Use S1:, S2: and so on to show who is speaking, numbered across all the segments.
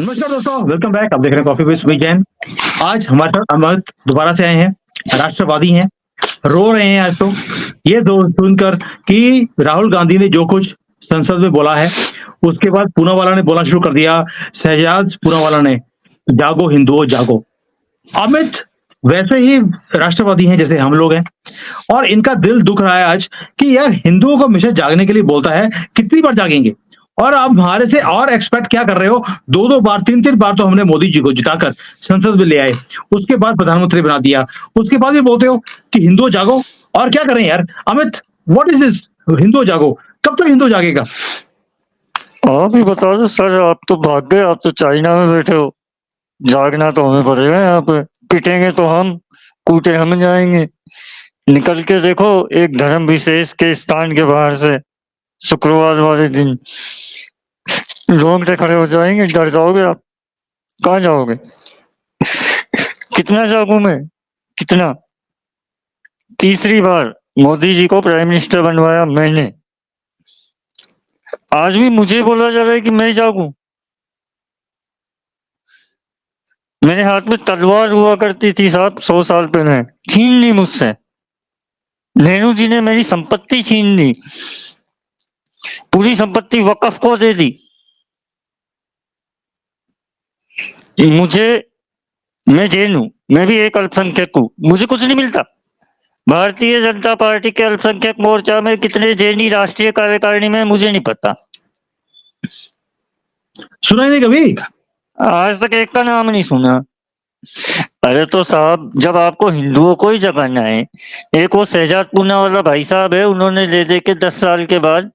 S1: नमस्कार दोस्तों, welcome back. आप देख रहे हैं कॉफी विद जैन। आज हमारे साथ अमित दोबारा से आए हैं। राष्ट्रवादी हैं, रो रहे हैं आज तो ये दो सुनकर कि राहुल गांधी ने जो कुछ संसद में बोला है, उसके बाद पूनावाला ने बोलना शुरू कर दिया। शहजाद पूनावाला ने, जागो हिंदुओं जागो। अमित वैसे ही राष्ट्रवादी हैं जैसे हम लोग हैं, और इनका दिल दुख रहा है आज कि यार हिंदुओं को हमेशा जागने के लिए बोलता है, कितनी बार जागेंगे। और आप हमारे से और एक्सपेक्ट क्या कर रहे हो? दो दो बार, तीन तीन बार तो हमने मोदी जी को जिताकर संसद में ले आए, उसके बाद प्रधानमंत्री बना दिया, उसके बाद भी बोलते हो कि हिंदुओं जागो। और क्या करें यार अमित, व्हाट इज दिस हिंदुओं जागो? कब तक हिंदू जागेगा?
S2: आप ही बता दो सर, आप तो भाग गए, आप तो चाइना में बैठे हो। जागना तो हमें पड़ेगा यहाँ पे। पिटेंगे तो हम, कूटे हम जाएंगे। निकल के देखो एक धर्म विशेष के स्थान के बाहर से शुक्रवार वाले दिन रोंगटे खड़े हो जाएंगे, डर जाओगे आप। कहाँ जाओगे? कितना जागू मैं, कितना? तीसरी बार मोदी जी को प्राइम मिनिस्टर बनवाया मैंने, आज भी मुझे बोला जा रहा है कि मैं जागूं। मेरे हाथ में तलवार हुआ करती थी साहब 100 साल पहले, छीन ली मुझसे। नेहरू जी ने मेरी संपत्ति छीन ली, पूरी संपत्ति वक्फ को दे दी। मुझे, मैं जैन हूं, मैं भी एक अल्पसंख्यक हूं, मुझे कुछ नहीं मिलता। भारतीय जनता पार्टी के अल्पसंख्यक मोर्चा में कितने जैनी राष्ट्रीय कार्यकारिणी में मुझे नहीं पता,
S1: सुना ही नहीं कभी?
S2: आज तक एक का नाम नहीं सुना। अरे तो साहब, जब आपको हिंदुओं को ही जगाना है, एक वो शहजाद पूनावाला भाई साहब है, उन्होंने ले दे के 10 साल के बाद,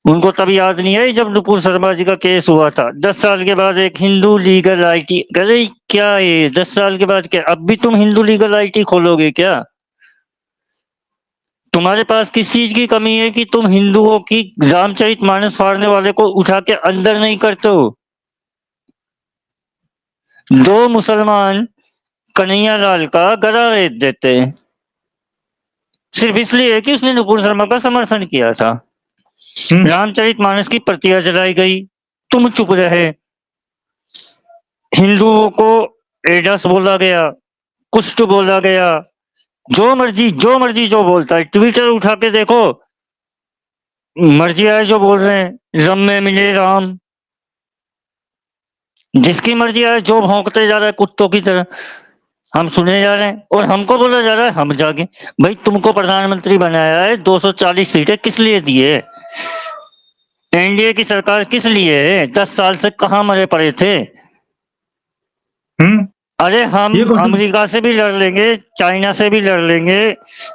S2: उनको तब याद नहीं आई जब नुपुर शर्मा जी का केस हुआ था। 10 साल के बाद एक हिंदू लीगल आईटी, अरे क्या ये 10 साल के बाद क्या अब भी तुम हिंदू लीगल आईटी खोलोगे क्या? तुम्हारे पास किस चीज की कमी है कि तुम हिंदुओं की रामचरितमानस फाड़ने वाले को उठा के अंदर नहीं करते हो? दो मुसलमान कन्हैया लाल का गला रेत देते हैं सिर्फ इसलिए कि उसने नुपुर शर्मा का समर्थन किया था। रामचरितमानस की प्रतियां जलाई गई, तुम चुप रहे। हिंदुओं को एडस बोला गया, कुष्ठ बोला गया, जो मर्जी जो बोलता है। ट्विटर उठा के देखो, मर्जी आए जो बोल रहे हैं, रम में मिले राम, जिसकी मर्जी आए जो भौंकते जा रहा है कुत्तों की तरह, हम सुने जा रहे हैं। और हमको बोला जा रहा है हम जागे। भाई तुमको प्रधानमंत्री बनाया है, 240 सीटें किस लिए दी है? एनडीए की सरकार किस लिए है? 10 साल से कहां मरे पड़े थे? अरे हम अमेरिका से भी लड़ लेंगे, चाइना से भी लड़ लेंगे,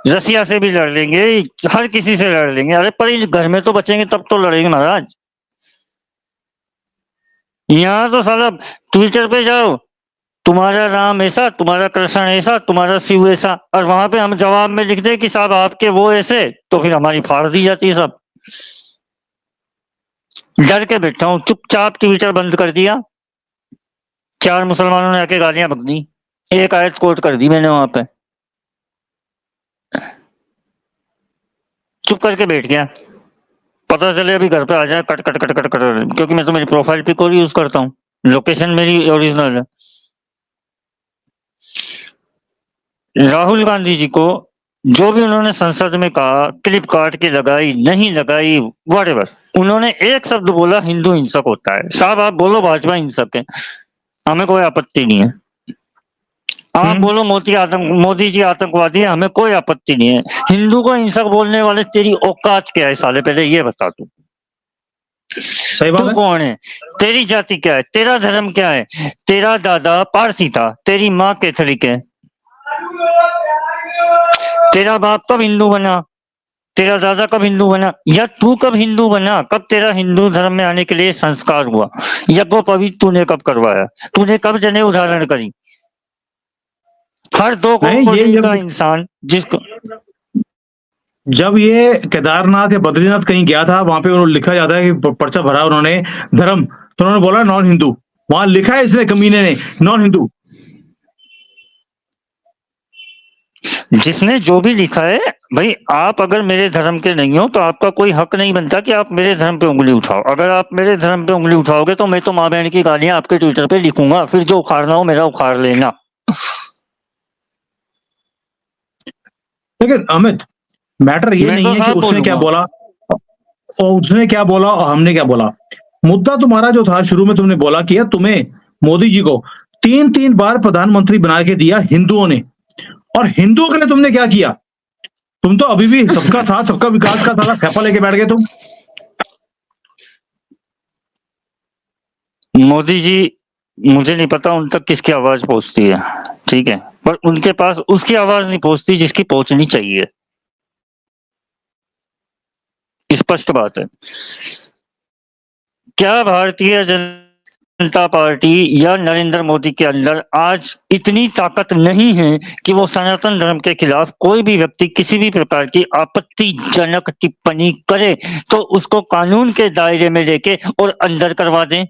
S2: रसिया से भी लड़ लेंगे, हर किसी से लड़ लेंगे। अरे पर घर में तो बचेंगे तब तो लड़ेंगे महाराज। यहाँ तो साला ट्विटर पे जाओ, तुम्हारा राम ऐसा, तुम्हारा कृष्ण ऐसा, तुम्हारा शिव ऐसा, और वहां पे हम जवाब में लिख दे कि साहब आपके वो ऐसे, तो फिर हमारी फाड़ दी जाती है सब। डर के बैठा हूं, चुपचाप ट्विटर बंद कर दिया। 4 मुसलमानों ने आके गालियां बक दी, एक आयत कोट कर दी मैंने वहां पे, चुप करके बैठ गया। पता चले अभी घर पे आ जाए cut cut cut cut cut, क्योंकि मैं तो मेरी प्रोफाइल पिक और यूज करता हूँ, लोकेशन मेरी ओरिजिनल है। राहुल गांधी जी को जो भी उन्होंने संसद में कहा, क्लिप काट के लगाई नहीं लगाई, व्हाटएवर, उन्होंने एक शब्द बोला, हिंदू हिंसक होता है। साहब आप बोलो भाजपा हिंसक है, हमें कोई आपत्ति नहीं है। आप बोलो मोदी जी आतंकवादी है, हमें कोई आपत्ति नहीं है। हिंदू को हिंसक बोलने वाले तेरी औकात क्या है साले, पहले ये बता तू। तू कौन है? तेरी जाति क्या है? तेरा धर्म क्या है? तेरा दादा पारसी था, तेरी माँ कैथोलिक है, तेरा बाप कब हिंदू बना? तेरा दादा कब हिंदू बना? या तू कब हिंदू बना? कब तेरा हिंदू धर्म में आने के लिए संस्कार हुआ? यज्ञ पवित्र तूने कब करवाया? तूने कब जनेऊ धारण करी? हर 2 कोटि का इंसान जिसको,
S1: जब ये केदारनाथ या बद्रीनाथ कहीं गया था, वहां पे उन्होंने लिखा जाता है कि पर्चा भरा उन्होंने धर्म, तो उन्होंने बोला नॉन हिंदू। वहां लिखा है इसने कमीने ने नॉन हिंदू।
S2: जिसने जो भी लिखा है भाई आप अगर मेरे धर्म के नहीं हो तो आपका कोई हक नहीं बनता कि आप मेरे धर्म पे उंगली उठाओ। अगर आप मेरे धर्म पे उंगली उठाओगे तो मैं तो माँ बहन की गालियां आपके ट्विटर पे लिखूंगा, फिर जो उखाड़ना हो मेरा उखाड़ लेना।
S1: लेकिन अमित, मैटर ये
S2: मैं
S1: नहीं
S2: तो
S1: है कि
S2: साफ
S1: उसने क्या
S2: बोलूंगा।
S1: बोला और उसने क्या बोला और हमने क्या बोला। मुद्दा तुम्हारा जो था, शुरू में तुमने बोला कि यार तुम्हें मोदी जी को 3-3 बार प्रधानमंत्री बना के दिया हिंदुओं ने, और हिंदुओं के लिए तुमने क्या किया? तुम तो अभी भी सबका साथ सबका विकास का सारा सैपा लेके बैठ गए तुम।
S2: मोदी जी, मुझे नहीं पता उन तक किसकी आवाज पहुंचती है, ठीक है, पर उनके पास उसकी आवाज नहीं पहुंचती जिसकी पहुंचनी चाहिए। स्पष्ट बात है। क्या भारतीय जनता पार्टी या नरेंद्र मोदी के अंदर आज इतनी ताकत नहीं है कि वो सनातन धर्म के खिलाफ कोई भी व्यक्ति किसी भी प्रकार की आपत्तिजनक टिप्पणी करे तो उसको कानून के दायरे में लेके और अंदर करवा दें?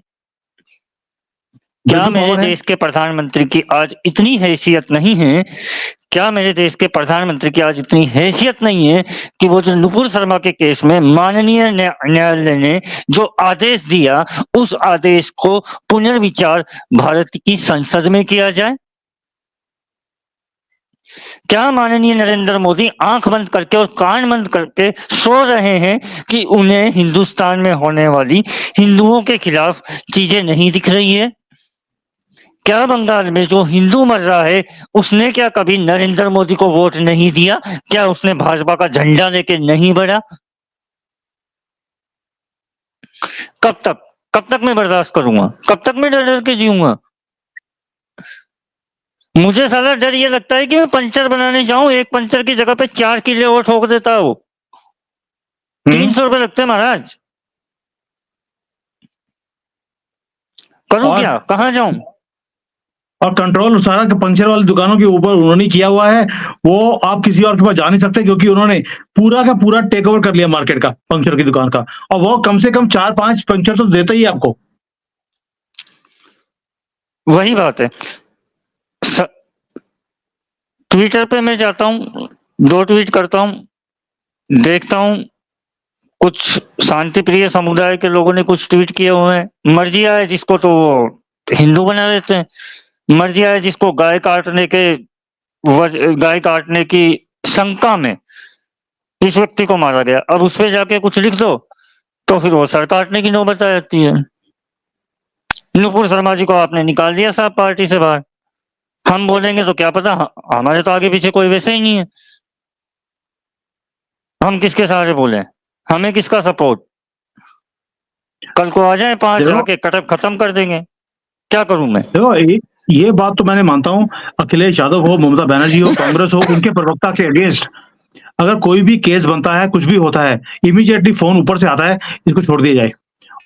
S2: क्या
S1: बिल्कुल
S2: मेरे
S1: पावर है।
S2: देश के प्रधानमंत्री की आज इतनी हैसियत नहीं है? क्या मेरे देश के प्रधानमंत्री की आज इतनी हैसियत नहीं है कि वो जो नुपुर शर्मा के केस में माननीय न्यायालय ने जो आदेश दिया उस आदेश को पुनर्विचार भारत की संसद में किया जाए? क्या माननीय नरेंद्र मोदी आंख बंद करके और कान बंद करके सो रहे हैं कि उन्हें हिंदुस्तान में होने वाली हिंदुओं के खिलाफ चीजें नहीं दिख रही है? क्या बंगाल में जो हिंदू मर रहा है उसने क्या कभी नरेंद्र मोदी को वोट नहीं दिया? क्या उसने भाजपा का झंडा लेके नहीं बढ़ा? कब तक कब तक मैं बर्दाश्त करूंगा? कब तक मैं डर डर के जीऊंगा? मुझे साला डर ये लगता है कि मैं पंचर बनाने जाऊं, एक पंचर की जगह पे 4 किले और ठोक देता है वो। 300 रुपए लगते हैं महाराज। करूं
S1: और
S2: क्या? कहाँ जाऊं?
S1: और कंट्रोल सारा पंक्चर वाली दुकानों के ऊपर उन्होंने किया हुआ है। वो आप किसी और के पास जा नहीं सकते क्योंकि उन्होंने पूरा का पूरा टेक ओवर कर लिया मार्केट का, पंक्चर की दुकान का। और वो कम से कम 4-5 पंक्चर तो देता ही है आपको।
S2: वही बात है। ट्विटर पे मैं जाता हूँ, 2 ट्वीट करता हूँ, देखता हूँ कुछ शांति प्रिय समुदाय के लोगों ने कुछ ट्वीट किए हुए हैं। मर्जी आए जिसको तो वो हिंदू बना देते हैं, मर्जी आए जिसको गाय काटने की शंका में इस व्यक्ति को मारा गया, अब उस पे जाके कुछ लिख दो तो फिर वो सर काटने की नौबत आ जाती है। नुपुर शर्मा जी को आपने निकाल दिया साहब पार्टी से बाहर। हम बोलेंगे तो क्या पता, हमारे तो आगे पीछे कोई वैसे ही नहीं है। हम किसके सहारे बोले? हमें किसका सपोर्ट? कल को आ जाए 5
S1: देखो
S2: जाके कटक खत्म कर देंगे, क्या करूं मैं?
S1: देखो ये बात तो मैंने मानता हूं, अखिलेश यादव हो, ममता बनर्जी हो, कांग्रेस हो, उनके प्रवक्ता के अगेंस्ट अगर कोई भी केस बनता है, कुछ भी होता है, इमीडिएटली फोन ऊपर से आता है, इसको छोड़ दिया जाए।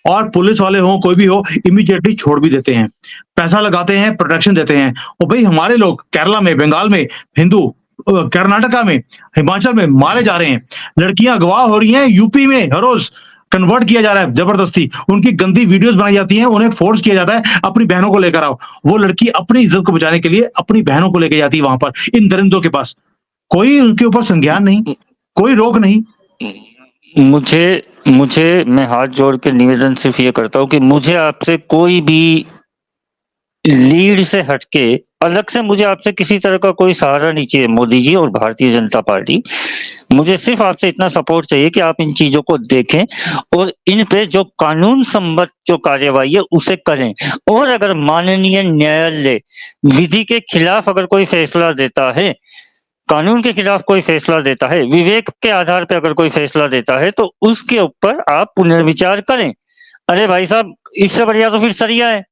S1: और पुलिस वाले हो, कोई भी हो, इमीडिएटली छोड़ भी देते हैं, पैसा लगाते हैं, प्रोटेक्शन देते हैं। और भाई हमारे लोग केरला में, बंगाल में हिंदू, कर्नाटका में, हिमाचल में मारे जा रहे हैं, लड़कियां अगवा हो रही हैं, यूपी में हर रोज कन्वर्ट किया जा रहा है जबरदस्ती, उनकी गंदी वीडियोस बनाई जाती हैं, उन्हें फोर्स किया जाता है अपनी बहनों को लेकर आओ। वो लड़की अपनी इज्जत को बचाने के लिए अपनी बहनों को लेकर जाती है वहां पर, इन दरिंदों के पास। कोई उनके ऊपर संज्ञान नहीं, कोई रोक नहीं।
S2: मुझे मुझे मैं हाथ जोड़ के निवेदन सिर्फ ये करता हूँ कि मुझे आपसे कोई भी लीड से हटके अलग से मुझे आपसे किसी तरह का कोई सहारा नहीं चाहिए मोदी जी और भारतीय जनता पार्टी। मुझे सिर्फ आपसे इतना सपोर्ट चाहिए कि आप इन चीजों को देखें और इन पे जो कानून संबद्ध जो कार्यवाही है उसे करें। और अगर माननीय न्यायालय विधि के खिलाफ अगर कोई फैसला देता है, कानून के खिलाफ कोई फैसला देता है, विवेक के आधार पर अगर कोई फैसला देता है तो उसके ऊपर आप पुनर्विचार करें। अरे भाई साहब, इससे बढ़िया तो फिर सरिया है।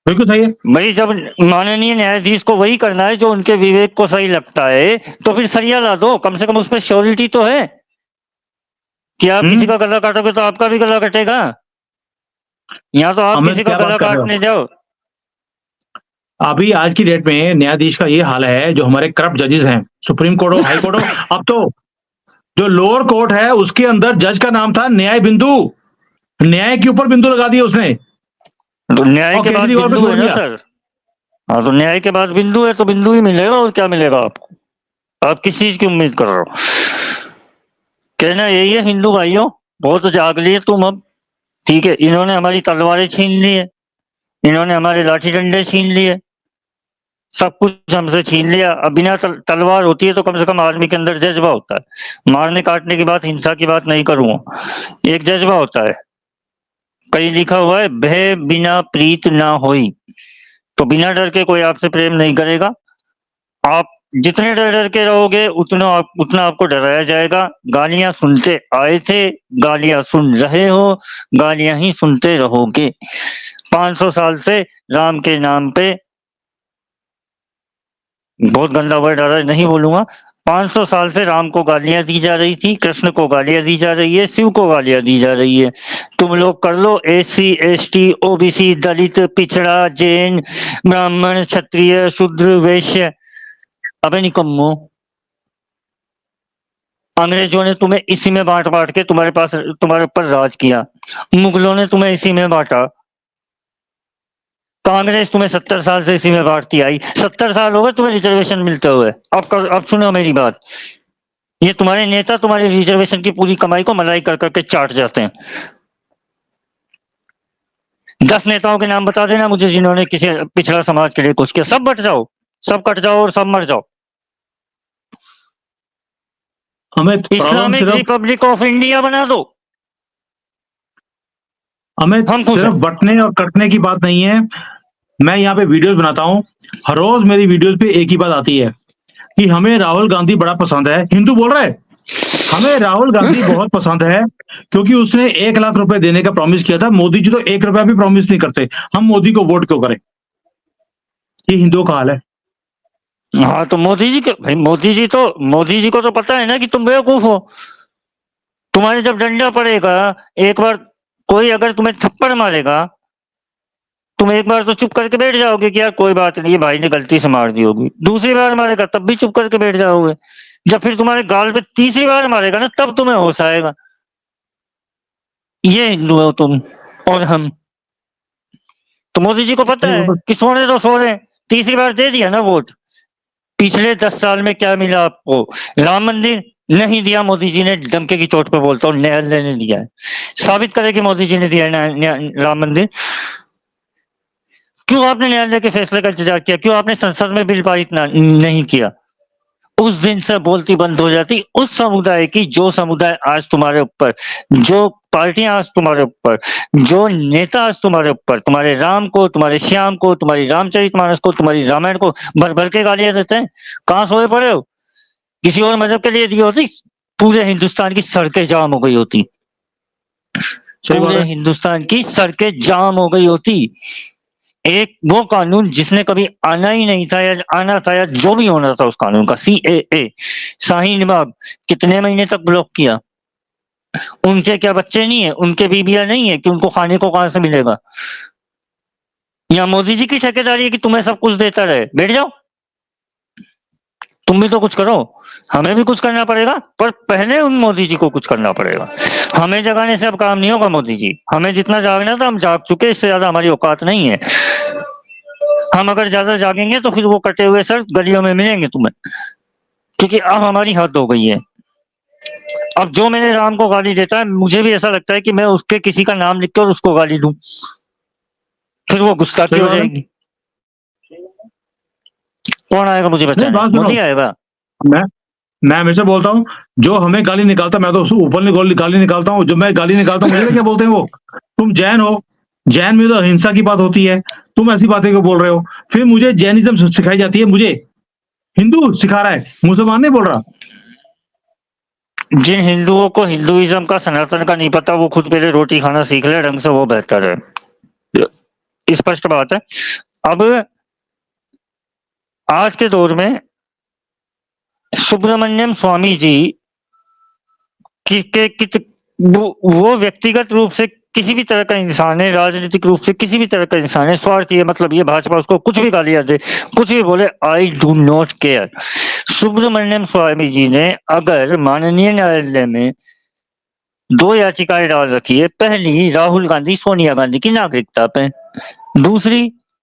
S1: बिल्कुल सही है।
S2: भाई जब माननीय न्यायाधीश को वही करना है जो उनके विवेक को सही लगता है तो फिर सरिया ला दो, कम से कम उस पर श्योरिटी तो है कि आप किसी का गला काटोगे तो आपका भी गला कटेगा। यहाँ तो आप
S1: अमित
S2: किसी का
S1: क्या
S2: गला
S1: बात कर रहे हो?
S2: काटने जाओ।
S1: अभी आज की डेट में न्यायाधीश का ये हाल है, जो हमारे करप्ट जजेस हैं, सुप्रीम कोर्ट हो, हाई कोर्ट हो, अब तो जो लोअर कोर्ट है उसके अंदर जज का नाम था न्याय बिंदु, न्याय के ऊपर बिंदु लगा दिया उसने
S2: तो न्याय
S1: और
S2: के बाद
S1: केजरीवाल पे
S2: बिंदु
S1: छोड़
S2: है ना
S1: दिया।
S2: सर। हाँ तो न्याय के बाद बिंदु है तो बिंदु ही मिलेगा, और क्या मिलेगा आपको? आप किस चीज की उम्मीद कर रहे हो? कहना यही है हिंदू भाइयों, बहुत जाग लिए तुम अब। ठीक है, इन्होंने हमारी तलवारें छीन ली है, इन्होंने हमारे लाठी डंडे छीन लिए, सब कुछ हमसे छीन लिया। अब बिना तलवार होती है तो कम से कम आदमी के अंदर जज्बा होता है। मारने काटने की बात, हिंसा की बात नहीं करूंगा, एक जज्बा होता है। कहीं लिखा हुआ है, भय बिना प्रीत ना होई। तो बिना डर के कोई आपसे प्रेम नहीं करेगा। आप जितने डर डर के रहोगे उतना आपको डराया जाएगा। गालियां सुनते आए थे, गालियां सुन रहे हो, गालियां ही सुनते रहोगे। 500 साल से राम के नाम पे, बहुत गंदा वर्ड आ रहा है, नहीं बोलूंगा। 500 साल से राम को गालियां दी जा रही थी, कृष्ण को गालियां दी जा रही है, शिव को गालियां दी जा रही है। तुम लोग कर लो एससी, एसटी, ओबीसी, दलित, पिछड़ा, जैन, ब्राह्मण, क्षत्रिय, शूद्र, वैश्य। अबे निकम्मो, अंग्रेजों ने तुम्हें इसी में बांट बांट के तुम्हारे ऊपर राज किया। मुगलों ने तुम्हें इसी में बांटा। कांग्रेस तुम्हें 70 साल से इसी में बांटती आई। 70 साल हो गए तुम्हें रिजर्वेशन मिलते हुए। अब सुनो मेरी बात, ये तुम्हारे नेता तुम्हारे रिजर्वेशन की पूरी कमाई को मलाई कर करके चाट जाते हैं। 10 नेताओं के नाम बता देना मुझे जिन्होंने किसी पिछड़ा समाज के लिए कुछ किया। सब बट जाओ, सब कट जाओ और सब मर जाओ।
S1: अमित, प्रॉब्लम
S2: इस्लामिक
S1: सिर्फ
S2: रिपब्लिक ऑफ इंडिया बना दो,
S1: अमित
S2: हम खुश
S1: सिर्फ
S2: हैं।
S1: बटने और कटने की बात नहीं है। मैं यहाँ पे वीडियोस बनाता हूँ, हर रोज मेरी वीडियोस पे एक ही बात आती है कि हमें राहुल गांधी बड़ा पसंद है। हिंदू बोल रहा है, हमें राहुल गांधी बहुत पसंद है क्योंकि उसने 1 लाख रुपए देने का प्रॉमिस किया था। मोदी जी तो 1 रुपया भी प्रॉमिस नहीं करते। हम मोदी को वोट क्यों करें? ये हिंदुओं का हाल है।
S2: हाँ तो भाई मोदी जी को तो पता है ना कि तुम बेवकूफ हो। तुम्हारे जब डंडा पड़ेगा, एक बार कोई अगर तुम्हें थप्पड़ मारेगा, तुम एक बार तो चुप करके बैठ जाओगे कि यार कोई बात नहीं, ये भाई ने गलती से मार दी होगी। दूसरी बार मारेगा तब भी चुप करके बैठ जाओगे। जब फिर तुम्हारे गाल पे तीसरी बार मारेगा ना, तब तुम्हें होश आएगा। ये हिंदू हो तुम और हम। तो मोदी जी को पता
S1: नहीं,
S2: है
S1: वो तो
S2: कि सोने तो सो रहे, तीसरी बार दे दिया ना वोट। पिछले 10 साल में क्या मिला आपको? राम मंदिर नहीं दिया मोदी जी ने, डंके की चोट पे बोलता हूँ, न्यायालय ने दिया है। साबित करे कि मोदी जी ने दिया है राम मंदिर। क्यों आपने न्यायालय के फैसले का इंतजार किया? क्यों आपने संसद में बिल पारित नहीं किया? उस दिन से बोलती बंद हो जाती उस समुदाय की, जो समुदाय आज तुम्हारे ऊपर, जो पार्टियां आज तुम्हारे ऊपर, जो नेता आज तुम्हारे ऊपर, तुम्हारे राम को, तुम्हारे श्याम को, तुम्हारी रामचरितमानस को, तुम्हारी रामायण को भर भर के गालियां देते हैं। कहाँ सोए पड़े हो? किसी और मजहब के लिए दी होती, पूरे हिंदुस्तान की सड़कें जाम हो गई होती।
S1: सही बात
S2: पूरे
S1: है।
S2: हिंदुस्तान की सड़कें जाम हो गई होती। एक वो कानून जिसने कभी आना ही नहीं था, या आना था, या जो भी होना था उस कानून का, CAA, शाहीन बाग, कितने महीने तक ब्लॉक किया। उनके क्या बच्चे नहीं है, उनके बीबियां नहीं है कि उनको खाने को कहां से मिलेगा? या मोदी जी की ठेकेदारी है कि तुम्हें सब कुछ देता रहे? बैठ जाओ, तुम भी तो कुछ करो। हमें भी कुछ करना पड़ेगा, पर पहले उन मोदी जी को कुछ करना पड़ेगा। हमें जगाने से अब काम नहीं होगा मोदी जी। हमें जितना जागना था हम जाग चुके, इससे ज्यादा हमारी औकात नहीं है। हम अगर ज्यादा जागेंगे तो फिर वो कटे हुए सर गलियों में मिलेंगे तुम्हें, क्योंकि अब हमारी हद हो गई है। अब जो मेरे राम को गाली देता है, मुझे भी ऐसा लगता है कि मैं उसके किसी का नाम लिख कर उसको गाली दूं, फिर वो गुस्ताखी
S1: सही
S2: हो
S1: बात है।
S2: जाएगी। कौन आएगा मुझे
S1: नहीं,
S2: बचाने?
S1: बात सुनो,
S2: मोदी आएगा।
S1: मैं मैं हमेशा बोलता हूँ, जो हमें गाली निकालता मैं तो उसको ऊपर गाली निकालता हूँ। जब मैं गाली निकालता हूँ मुझे क्या बोलते हैं वो, तुम जैन हो, जैन में तो अहिंसा की बात होती है, तुम ऐसी बातें क्यों बोल रहे हो? फिर मुझे जैनिज्म सिखाई जाती है, मुझे हिंदू सिखा रहा है, मुसलमान नहीं बोल रहा।
S2: जिन हिंदुओं को हिंदुइज्म का, सनातन का नहीं पता, वो खुद पहले रोटी खाना सीख ले ढंग से, वो बेहतर है। स्पष्ट बात है। अब आज के दौर में सुब्रमण्यम स्वामी जी वो व्यक्तिगत रूप से किसी भी तरह का इंसान है, राजनीतिक रूप से किसी भी तरह का इंसान है, स्वार्थी है। मतलब ये भाजपा उसको कुछ भी गालियां दे, कुछ भी बोले, I do not care. Subramanian Swamy ji ने अगर माननीय न्यायालय में 2 याचिकाएं डाल रखी है, पहली राहुल गांधी सोनिया गांधी की नागरिकता पे, दूसरी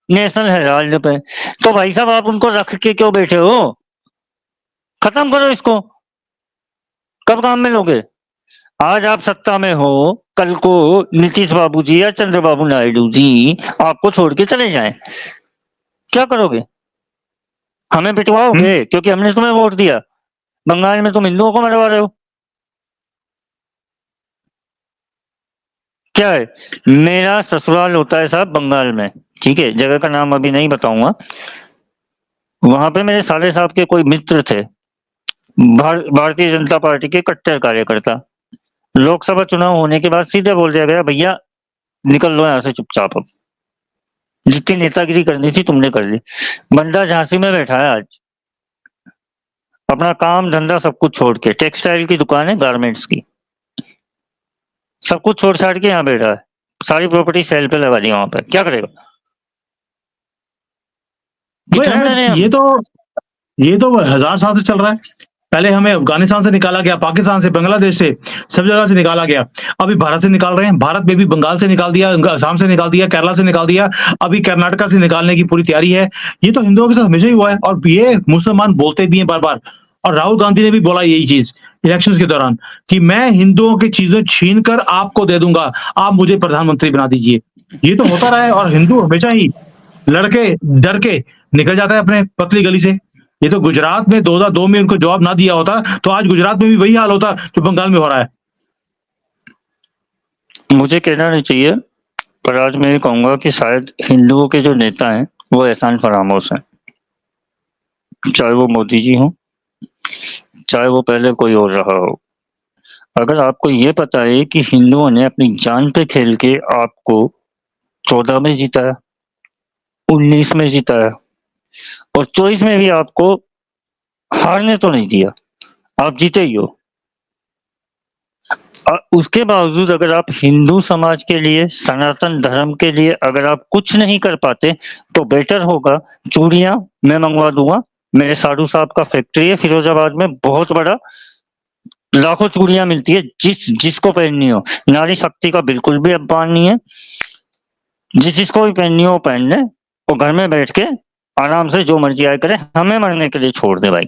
S2: नेशनल हेराल्ड पे, तो भाई साहब आप उनको रख के क्यों बैठे हो? खत्म करो इसको। कब काम में लोगे? आज आप सत्ता में हो, कल को नीतीश बाबू जी या चंद्रबाबू नायडू जी आपको छोड़ के चले जाएं, क्या करोगे? हमें पिटवाओगे क्योंकि हमने तुम्हें वोट दिया? बंगाल में तुम हिंदुओं को मरवा रहे हो, क्या है? मेरा ससुराल होता है साहब बंगाल में, ठीक है, जगह का नाम अभी नहीं बताऊंगा। वहां पे मेरे साले साहब के कोई मित्र थे, भारतीय जनता पार्टी के कट्टर कार्यकर्ता। लोकसभा चुनाव होने के बाद सीधे बोल दिया गया, भैया निकल लो यहाँ से चुपचाप, अब जितनी नेतागिरी करनी थी तुमने कर ली। बंदा झांसी में बैठा है आज, अपना काम धंधा सब कुछ छोड़ के, टेक्सटाइल की दुकान है, गारमेंट्स की, सब कुछ छोड़ छाड़ के यहाँ बैठा है, सारी प्रॉपर्टी सेल पे लगा दी, वहां पे क्या करेगा?
S1: भाई
S2: कितना डरे
S1: हमें
S2: हम?
S1: ये तो 1000 साल से चल रहा है। पहले हमें अफगानिस्तान से निकाला गया, पाकिस्तान से, बांग्लादेश से, सब जगह से निकाला गया। अभी भारत से निकाल रहे हैं। भारत में भी बंगाल से निकाल दिया, असम से निकाल दिया, केरला से निकाल दिया, अभी कर्नाटका से निकालने की पूरी तैयारी है। ये तो हिंदुओं के साथ हमेशा ही हुआ है, और ये मुसलमान बोलते भी हैं बार बार। और राहुल गांधी ने भी बोला यही चीज इलेक्शन के दौरान, कि मैं हिंदुओं की चीजें छीन कर आपको दे दूंगा, आप मुझे प्रधानमंत्री बना दीजिए। ये तो होता रहा है, और हिंदू हमेशा ही लड़के डर के निकल जाता है अपने पतली गली से। ये तो गुजरात में 2002 में उनको जवाब ना दिया होता तो आज गुजरात में भी वही हाल होता जो बंगाल में हो रहा है।
S2: मुझे कहना नहीं चाहिए, पर आज मैं ये कहूंगा कि शायद हिंदुओं के जो नेता हैं वो एहसान फरामोश हैं, चाहे वो मोदी जी हो, चाहे वो पहले कोई और रहा हो। अगर आपको ये पता है कि हिंदुओं ने अपनी जान पे खेल के आपको 14 में जिताया, 19 में जिताया, और 24 में भी आपको हारने तो नहीं दिया, आप जीते ही हो। उसके बावजूद अगर आप हिंदू समाज के लिए, सनातन धर्म के लिए अगर आप कुछ नहीं कर पाते, तो बेटर होगा चूड़ियां मैं मंगवा दूंगा। मेरे साधु साहब का फैक्ट्री है फिरोजाबाद में, बहुत बड़ा, लाखों चूड़ियां मिलती है, जिसको पहननी हो। नारी शक्ति का बिल्कुल भी अपमान नहीं है, जिसको भी पहननी हो वो पहन ले, वो घर में बैठ के आराम से जो मर्जी आए करे, हमें मरने के लिए छोड़ दे भाई।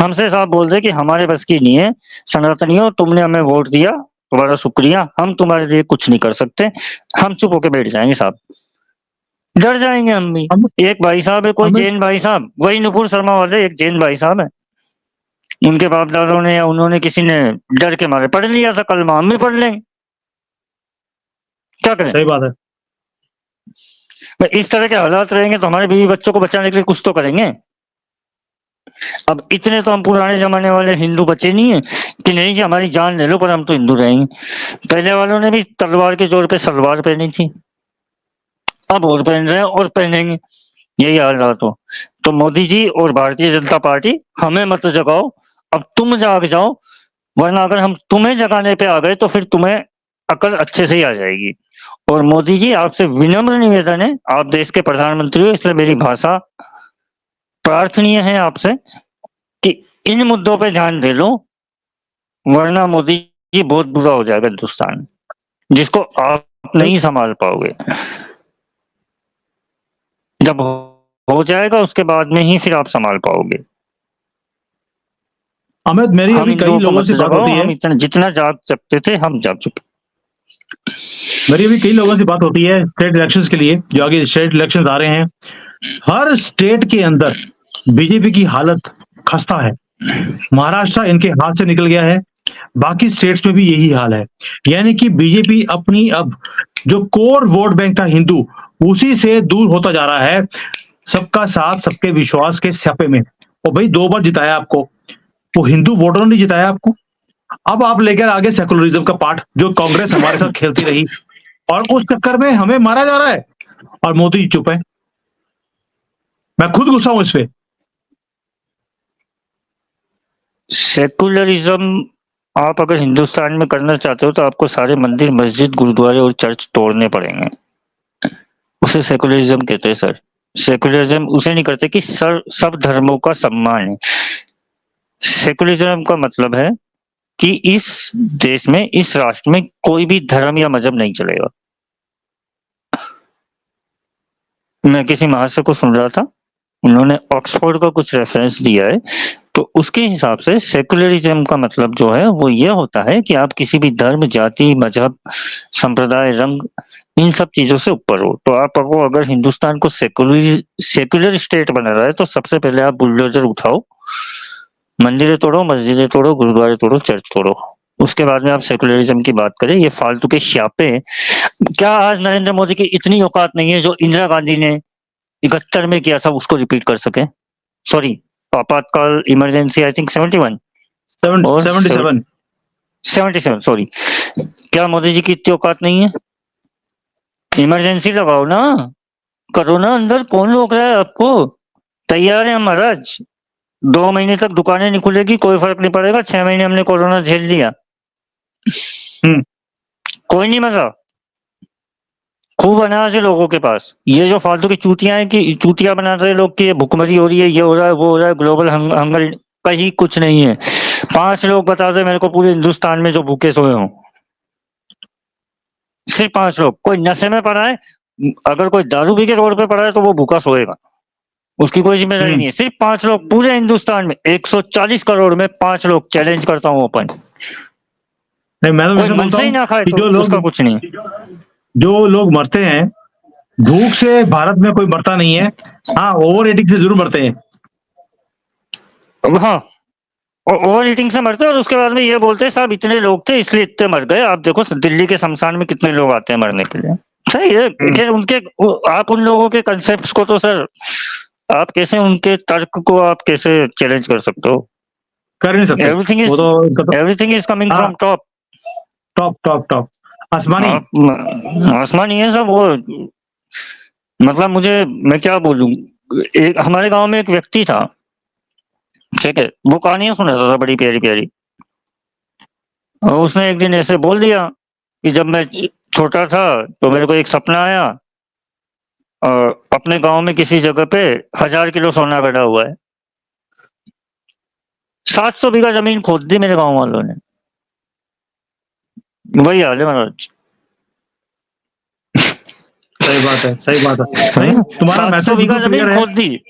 S2: हमसे साफ बोल दे कि हमारे बस की नहीं है, सनातनियों तुमने हमें वोट दिया, तुम्हारा शुक्रिया, हम तुम्हारे लिए कुछ नहीं कर सकते, हम चुप होके बैठ जाएंगे साहब, डर जाएंगे हम भी।
S1: हम
S2: एक भाई साहब है, कोई
S1: हमें
S2: जैन भाई साहब, वही नुपुर शर्मा वाले एक जैन भाई साहब है, उनके बाप दादों ने या उन्होंने किसी ने डर के मारे पढ़ लिया था कलमा, हम भी पढ़ लेंगे, क्या करें?
S1: सही बात है।
S2: इस तरह के हालात रहेंगे तो हमारे बीवी बच्चों को बचाने के लिए कुछ तो करेंगे। अब इतने तो हम पुराने जमाने वाले हिंदू बचे नहीं है कि नहीं जी हमारी जान ले लो पर हम तो हिंदू रहेंगे। पहले वालों ने भी तलवार के जोर पे सलवार पहनी थी, अब और पहन रहे हैं और पहनेंगे, यही हाल रहा। तो मोदी जी और भारतीय जनता पार्टी हमें मत जगाओ, अब तुम जाग जाओ, वरना अगर हम तुम्हें जगाने पे आ गए तो फिर तुम्हें अकल अच्छे से ही आ जाएगी। और मोदी जी आपसे विनम्र निवेदन है, आप देश के प्रधानमंत्री हो इसलिए मेरी भाषा प्रार्थनीय है आपसे कि इन मुद्दों पे ध्यान दे लो, वरना मोदी जी बहुत बुरा हो जाएगा हिंदुस्तान, जिसको आप नहीं संभाल पाओगे। जब हो जाएगा उसके बाद में ही फिर आप संभाल पाओगे।
S1: अमित, मेरी
S2: हम
S1: अभी कई
S2: हिंदुओं को
S1: लोगों
S2: मत
S1: से बात
S2: जगाओ,
S1: होती है।
S2: हम इतना जितना जाग सकते थे हम जाग चुके।
S1: मेरी अभी कई लोगों से बात होती है स्टेट इलेक्शंस के लिए, जो आगे स्टेट इलेक्शंस आ रहे हैं। हर स्टेट के अंदर बीजेपी की हालत खस्ता है। महाराष्ट्र इनके हाथ से निकल गया है, बाकी स्टेट्स में भी यही हाल है। यानी कि बीजेपी अपनी अब जो कोर वोट बैंक था हिंदू, उसी से दूर होता जा रहा है। सबका साथ सबके विश्वास के स्यापे में, और भाई 2 बार जिताया आपको, वो हिंदू वोटरों ने जिताया आपको। अब आप लेकर आगे सेकुलरिज्म का पार्ट, जो कांग्रेस हमारे साथ खेलती रही, और उस चक्कर में हमें मारा जा रहा है, और मोदी जी चुप है। मैं खुद गुस्सा हूं इस पे।
S2: सेकुलरिज्म आप अगर हिंदुस्तान में करना चाहते हो तो आपको सारे मंदिर, मस्जिद, गुरुद्वारे और चर्च तोड़ने पड़ेंगे। उसे सेकुलरिज्म कहते हैं सर। सेकुलरिज्म उसे नहीं करते कि सर सब धर्मों का सम्मान है। सेकुलरिज्म का मतलब है कि इस देश में, इस राष्ट्र में कोई भी धर्म या मजहब नहीं चलेगा। मैं किसी महाशय को सुन रहा था, उन्होंने ऑक्सफोर्ड का कुछ रेफरेंस दिया है तो उसके हिसाब से सेकुलरिज्म का मतलब जो है वो ये होता है कि आप किसी भी धर्म, जाति, मजहब, संप्रदाय, रंग इन सब चीजों से ऊपर हो। तो आप अगर हिंदुस्तान को सेकुलर स्टेट बना रहा है तो सबसे पहले आप बुलडोजर उठाओ, मंदिरें तोड़ो, मस्जिदें तोड़ो, गुरुद्वारे तोड़ो, चर्च तोड़ो। उसके बाद में आप सेकुलरिज्म की बात करें। ये फालतू के स्यापे, क्या आज नरेंद्र मोदी की इतनी औकात नहीं है जो इंदिरा गांधी ने 71 में किया था उसको रिपीट कर सके? सॉरी, आपातकाल इमरजेंसी आई थिंक 71 और
S1: 77।
S2: 77, सॉरी। क्या मोदी जी की इतनी औकात नहीं है? इमरजेंसी लगाओ ना, करो ना अंदर, कौन रोक रहा है आपको? तैयार है हम महाराज। 2 महीने तक दुकानें नहीं खुलेगी, कोई फर्क नहीं पड़ेगा। 6 महीने हमने कोरोना झेल लिया,
S1: हम्म।
S2: कोई नहीं मर रहा। खूब अनाज है लोगों के पास। ये जो फालतू की चूतियां हैं कि चूतिया बना रहे लोग कि ये भुखमरी हो रही है, ये हो रहा है, वो हो रहा है, ग्लोबल हंगर, कहीं कुछ नहीं है। 5 लोग बता दे मेरे को पूरे हिंदुस्तान में जो भूखे सोए हों, सिर्फ 5 लोग। कोई नशे में पड़ा है, अगर कोई दारू पी के रोड पे पड़ा है तो वो भूखा सोएगा, उसकी कोई जिम्मेदारी
S1: हम्म।
S2: नहीं है। सिर्फ 5 लोग पूरे हिंदुस्तान में, 140 करोड़ में 5 लोग, चैलेंज करता हूं ओपन।
S1: नहीं, मैं तो
S2: कोई
S1: हमेशा
S2: मन
S1: बोलता
S2: से ही
S1: हूँ
S2: ना खाए
S1: कि
S2: तो उसका कुछ नहीं।
S1: जो लोग मरते हैं भूख से, भारत में कोई मरता नहीं है। हाँ, ओवर ईटिंग से जरूर मरते हैं।
S2: हाँ, और ओवर ईटिंग से मरते हैं और उसके बाद में ये बोलते हैं साहब इतने लोग थे इसलिए इतने मर गए। आप देखो दिल्ली के शमशान में कितने लोग आते हैं मरने के लिए। सही है, खैर उनके, आप उन लोगों के कंसेप्ट को तो सर, आप कैसे उनके तर्क को आप कैसे चैलेंज कर सकते हो?
S1: कर नहीं सकते।
S2: एवरीथिंग
S1: वो
S2: इज
S1: तो इनका तो
S2: एवरीथिंग इज कमिंग
S1: हाँ,
S2: from top.
S1: Top top top आसमानी।
S2: आप आसमान ही है सब वो। मतलब मुझे, मैं क्या बोलूं, एक हमारे गांव में एक व्यक्ति था, ठीक है, वो कहानियां सुनाता था बड़ी प्यारी प्यारी। और उसने एक दिन ऐसे बोल दिया कि जब मैं छोटा था तो मेरे को एक सपना आया, और अपने गांव में किसी जगह पे 1000 किलो सोना गड़ा हुआ है। 700 बीघा जमीन खोद दी मेरे गांव वालों ने। वही हाल है महाराज।
S1: सही बात है, सही बात है। नहीं, तुम्हारा
S2: 700
S1: मैसेज
S2: बीघा
S1: बिल्कुल
S2: जमीन
S1: क्लियर है।
S2: खोद दी।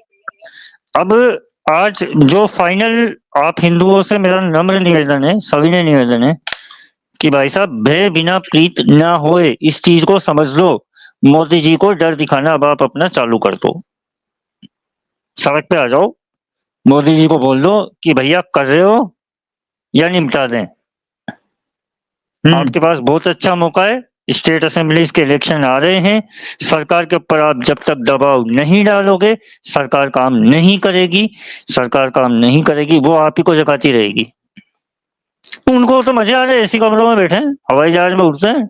S2: अब आज जो फाइनल, आप हिंदुओं से मेरा नम्र निवेदन है, सविनय निवेदन है कि भाई साहब भय बिना प्रीत ना होए, इस चीज को समझ लो। मोदी जी को डर दिखाना अब आप अपना चालू कर दो। सड़क पे आ जाओ, मोदी जी को बोल दो कि भैया कर रहे हो या निपटा दें।
S1: हम्म।
S2: आपके पास बहुत अच्छा मौका है, स्टेट असेंबलीज के इलेक्शन आ रहे हैं। सरकार के ऊपर आप जब तक दबाव नहीं डालोगे, सरकार काम नहीं करेगी। सरकार काम नहीं करेगी, वो आप ही को जगाती रहेगी। उनको तो मजे आ रहे हैं, एसी कमरों में बैठे हैं, हवाई जहाज में उड़ते हैं।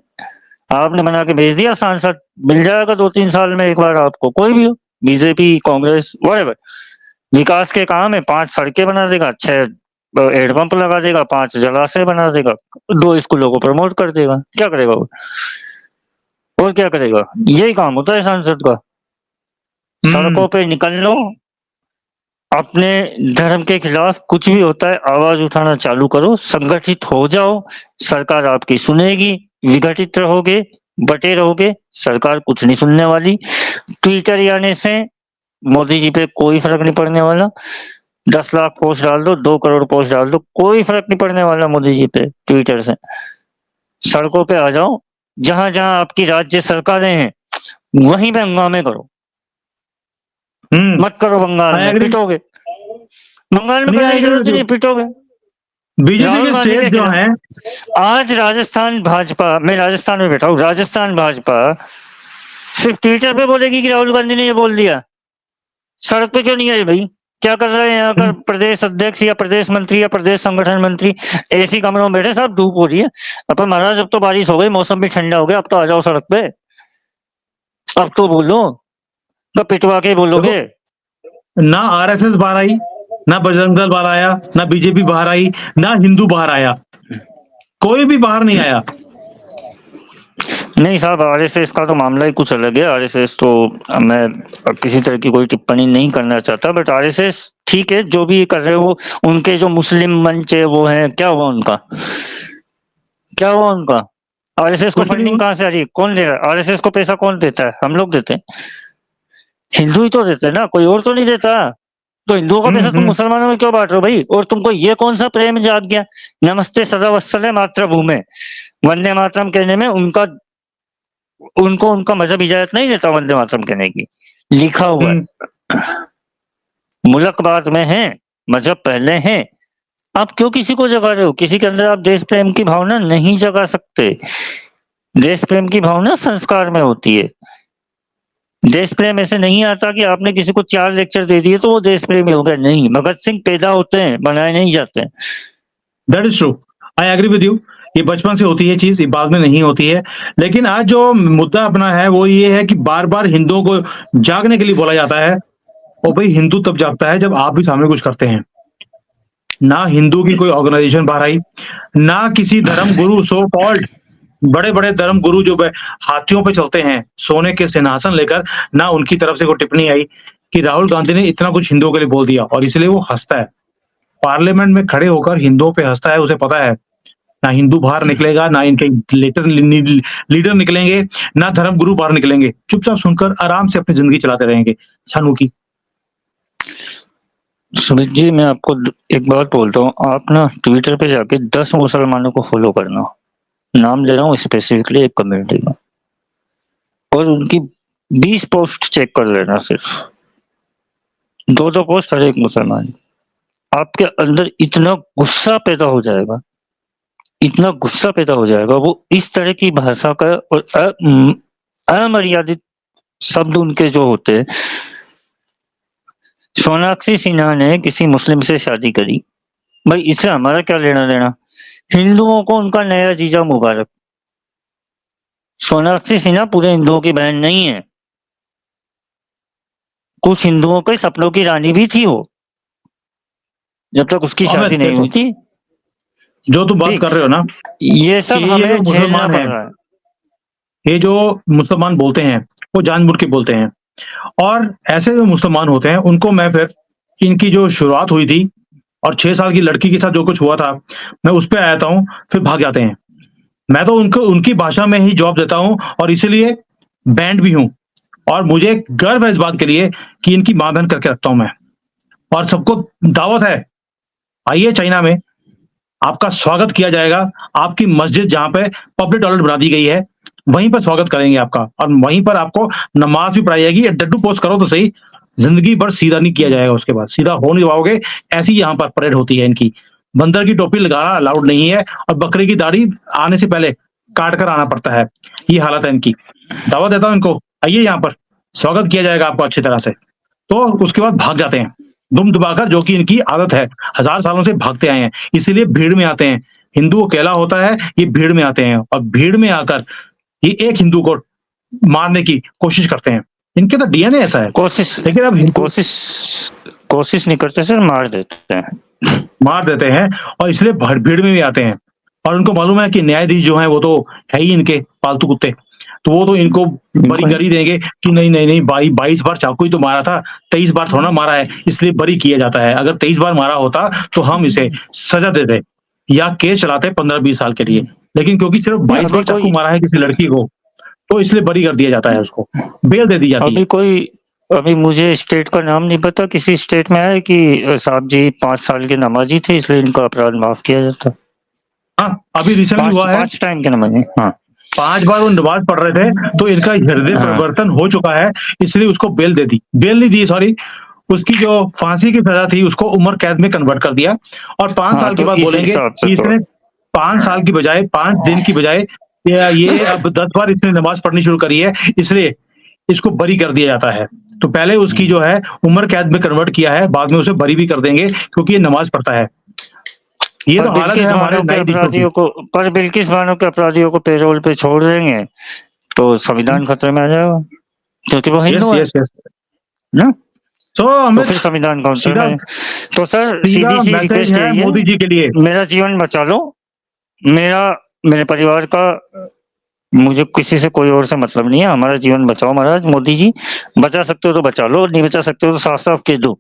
S2: आपने बना के भेज दिया सांसद, मिल जाएगा 2-3 साल में एक बार आपको, कोई भी हो, बीजेपी, कांग्रेस, व्हाटएवर। विकास के काम है, 5 सड़कें बना देगा, 6 हैंडपंप लगा देगा, 5 जलाशय बना देगा, 2 स्कूलों को प्रमोट कर देगा। क्या करेगा वो? और क्या करेगा? यही काम होता है सांसद का।
S1: हम्म।
S2: सड़कों पे निकल लो, अपने धर्म के खिलाफ कुछ भी होता है आवाज उठाना चालू करो, संगठित हो जाओ, सरकार आपकी सुनेगी। विघटित रहोगे, बटे रहोगे, सरकार कुछ नहीं सुनने वाली। ट्विटर आने से मोदी जी पे कोई फर्क नहीं पड़ने वाला। 10 लाख पोस्ट डाल दो, 2 करोड़ पोस्ट डाल दो, कोई फर्क नहीं पड़ने वाला मोदी जी पे ट्विटर से। सड़कों पे आ जाओ, जहां जहां आपकी राज्य सरकारें हैं वहीं पे हंगामे करो।
S1: हम्म।
S2: मत करो बंगाल
S1: आई
S2: में,
S1: एग्री।
S2: पिटोगे। बंगाल में
S1: नहीं,
S2: करने
S1: आई
S2: की
S1: एग्री
S2: जरूरत
S1: विद
S2: ही
S1: यू।
S2: नहीं, पिटोगे।
S1: बीजेपी
S2: राहुल
S1: के
S2: गांधी
S1: स्टेट
S2: के
S1: जो
S2: खिलाफ,
S1: हैं।
S2: आज राजस्थान भाजपा, मैं राजस्थान में बैठा हूँ, राजस्थान भाजपा सिर्फ ट्विटर पे बोलेगी कि राहुल गांधी ने ये बोल दिया। सड़क पे क्यों नहीं आए भाई? क्या कर रहे हैं यहाँ का प्रदेश अध्यक्ष या प्रदेश मंत्री या प्रदेश संगठन मंत्री? एसी कमरों में बैठे, साहब धूप हो रही है। अपन महाराज अब तो बारिश हो गई, मौसम भी ठंडा हो गया, अब तो आ जाओ सड़क पे, अब तो बोलो। तो पिटवा के
S1: देखो,
S2: बोलोगे?
S1: ना आरएसएस बाहर आई, ना बजरंग दल बाहर आया, ना बीजेपी बाहर आई, ना हिंदू बाहर आया। कोई भी बाहर नहीं आया।
S2: नहीं साहब, आरएसएस का तो मामला ही कुछ अलग है। आरएसएस तो, मैं किसी तरह की कोई टिप्पणी नहीं करना चाहता, बट आरएसएस ठीक है, जो भी कर रहे हो। उनके जो मुस्लिम मंच है वो है, क्या हुआ उनका? क्या हुआ उनका? आरएसएस को
S1: कुछ नहीं
S2: फंडिंग
S1: हुआ।
S2: कहाँ से आ रही है? कौन दे रहा है? आरएसएस को पैसा कौन देता है? हम लोग देते हैं। हिंदू ही तो देते हैं ना, कोई और तो नहीं देता। तो हिंदुओं का पैसा तुम मुसलमानों में क्यों बांट रहे हो भाई? और तुमको ये कौन सा प्रेम जाग गया? नमस्ते सदा वत्सले मातृभूमे, वंदे मातरम कहने में उनको उनका मजहब इजाजत नहीं देता वंदे मातरम कहने की, लिखा हुआ है। मुल्क बाद में है, मजहब पहले है। आप क्यों किसी को जगा रहे हो? किसी के अंदर आप देश प्रेम की भावना नहीं जगा सकते। देश प्रेम की भावना संस्कार में होती है। देश प्रेम ऐसे नहीं आता कि आपने किसी को 4 लेक्चर दे दिए तो वो देश प्रेमी हो गया। नहीं, भगत सिंह पैदा होते हैं, बनाए नहीं जाते।
S1: That is true, I agree with you. ये बचपन से होती है चीज, ये बाद में नहीं होती है। लेकिन आज जो मुद्दा अपना है वो ये है कि बार बार हिंदुओं को जागने के लिए बोला जाता है। और भाई हिंदू तब जागता है जब आप भी सामने कुछ करते हैं। ना हिंदू की कोई ऑर्गेनाइजेशन बाहर आई, ना किसी धर्म गुरु सो कॉल्ड बड़े बड़े धर्म गुरु जो हाथियों पे चलते हैं सोने के सिंहासन लेकर, ना उनकी तरफ से कोई टिप्पणी आई कि राहुल गांधी ने इतना कुछ हिंदुओं के लिए बोल दिया और इसलिए वो हंसता है। पार्लियामेंट में खड़े होकर हिंदुओं पे हंसता है। उसे पता है ना हिंदू बाहर निकलेगा, ना इनके लीडर निकलेंगे, ना धर्म गुरु बाहर निकलेंगे। चुपचाप सुनकर आराम से अपनी जिंदगी चलाते रहेंगे। छानू की
S2: सुमित जी, मैं आपको एक बात बोलता हूँ, आप ना ट्विटर पे जाके 10 मुसलमानों को फॉलो करना। नाम ले रहा हूँ स्पेसिफिकली एक कम्युनिटी का, और उनकी 20 पोस्ट चेक कर लेना। सिर्फ 2-2 पोस्ट हर एक मुसलमान। आपके अंदर इतना गुस्सा पैदा हो जाएगा, इतना गुस्सा पैदा हो जाएगा। वो इस तरह की भाषा का और अमर्यादित शब्द उनके जो होते हैं। सोनाक्षी सिन्हा ने किसी मुस्लिम से शादी करी, भाई इससे हमारा क्या लेना देना? हिंदुओं को उनका नया जीजा मुबारक। सोनाक्षी सिन्हा पूरे हिंदुओं की बहन नहीं है। कुछ हिंदुओं के सपनों की रानी भी थी वो, जब तक उसकी शादी नहीं हुई थी।
S1: जो तुम बात कर रहे हो ना,
S2: ये सब
S1: ये
S2: हमें
S1: जो
S2: झेलना
S1: मुसलमान
S2: पड़
S1: है,
S2: रहा है।
S1: ये जो मुसलमान बोलते हैं वो जानबूझ के बोलते हैं। और ऐसे जो मुसलमान होते हैं उनको मैं फिर इनकी जो शुरुआत हुई थी और 6 साल की लड़की के साथ जो कुछ हुआ था, मैं उस पे आ जाता हूँ, फिर भाग जाते हैं। मैं तो उनको उनकी भाषा में ही जवाब देता हूँ और इसीलिए बैंड भी हूँ। और मुझे गर्व है इस बात के लिए कि इनकी माँ बहन करके रखता हूँ मैं। और सबको दावत है, आइए चाइना में आपका स्वागत किया जाएगा। आपकी मस्जिद जहाँ पे पब्लिक टॉयलेट बना दी गई है, वहीं पर स्वागत करेंगे आपका, और वहीं पर आपको नमाज भी पढ़ाई जाएगी। डड्डू पोस्ट करो तो सही, जिंदगी भर सीधा नहीं किया जाएगा, उसके बाद सीधा हो नहीं पाओगे। ऐसी यहाँ पर परेड होती है इनकी। बंदर की टोपी लगाना अलाउड नहीं है और बकरे की दाढ़ी आने से पहले काट कर आना पड़ता है। ये हालत है इनकी। दावत देता हूँ इनको, आइए यहाँ पर स्वागत किया जाएगा आपको अच्छी तरह से। तो उसके बाद भाग जाते हैं दुम दबाकर, जो कि इनकी आदत है। 1000 सालों से भागते आए हैं, इसीलिए भीड़ में आते हैं। हिंदू अकेला होता है, ये भीड़ में आते हैं और भीड़ में आकर ये एक हिंदू को मारने की कोशिश करते हैं। इनके तो डीएनए ऐसा है।
S2: कोशिश
S1: लेकिन अब हिंदू
S2: कोशिश नहीं करते सर, मार देते हैं।
S1: मार देते हैं और इसलिए भीड़ में भी आते हैं। और उनको मालूम है कि न्यायाधीश जो है वो तो है ही इनके पालतू कुत्ते, तो वो तो इनको बरी कर ही देंगे कि नहीं नहीं नहीं, 22 बार चाकू ही तो मारा था, 23 बार थोड़ा मारा है, इसलिए बरी किया जाता है। अगर 23 बार मारा होता तो हम इसे सजा देते या केस चलाते 15-20 साल के लिए। लेकिन क्योंकि सिर्फ 22 बार चाकू मारा है किसी लड़की को, तो इसलिए बरी कर दिया जाता है, उसको बेल दे दी जाती है।
S2: अभी मुझे स्टेट का नाम नहीं पता, किसी स्टेट में है कि साहब जी 5 साल के नमाजी थे इसलिए इनका अपराध माफ किया जाता।
S1: हाँ, अभी रिसेंटली हुआ है
S2: 5 टाइम के नमाजी। हाँ,
S1: 5 बार वो नमाज पढ़ रहे थे, तो इनका हृदय परिवर्तन हो चुका है, इसलिए उसको बेल दे दी, बेल नहीं दी सॉरी, उसकी जो फांसी की सजा थी उसको उम्र कैद में कन्वर्ट कर दिया। और 5 साल के बाद बोलेंगे कि इसने 5 साल की बजाय 5 दिन की बजाय ये अब 10 बार इसने नमाज पढ़नी शुरू करी है, इसलिए इसको बरी कर दिया जाता है। तो पहले उसकी जो है उम्र कैद में कन्वर्ट किया है, बाद में उसे बरी भी कर देंगे क्योंकि ये नमाज पढ़ता है। ये तो हालत है हमारे
S2: अपराधियों को, पर बिल्किस बानो के अपराधियों को पेरोल पे छोड़ देंगे तो संविधान खतरे में आ जाएगा, क्योंकि वो हिंदू है ना।
S1: तो
S2: फिर संविधान कौन सा है? तो सर सीधी सी रिक्वेस्ट है
S1: मोदी जी के लिए,
S2: मेरा जीवन बचा लो, मेरे परिवार का, मुझे किसी से कोई और से मतलब नहीं है, हमारा जीवन बचाओ महाराज। मोदी जी बचा सकते हो तो बचा लो, नहीं बचा सकते हो तो साफ साफ कह दो,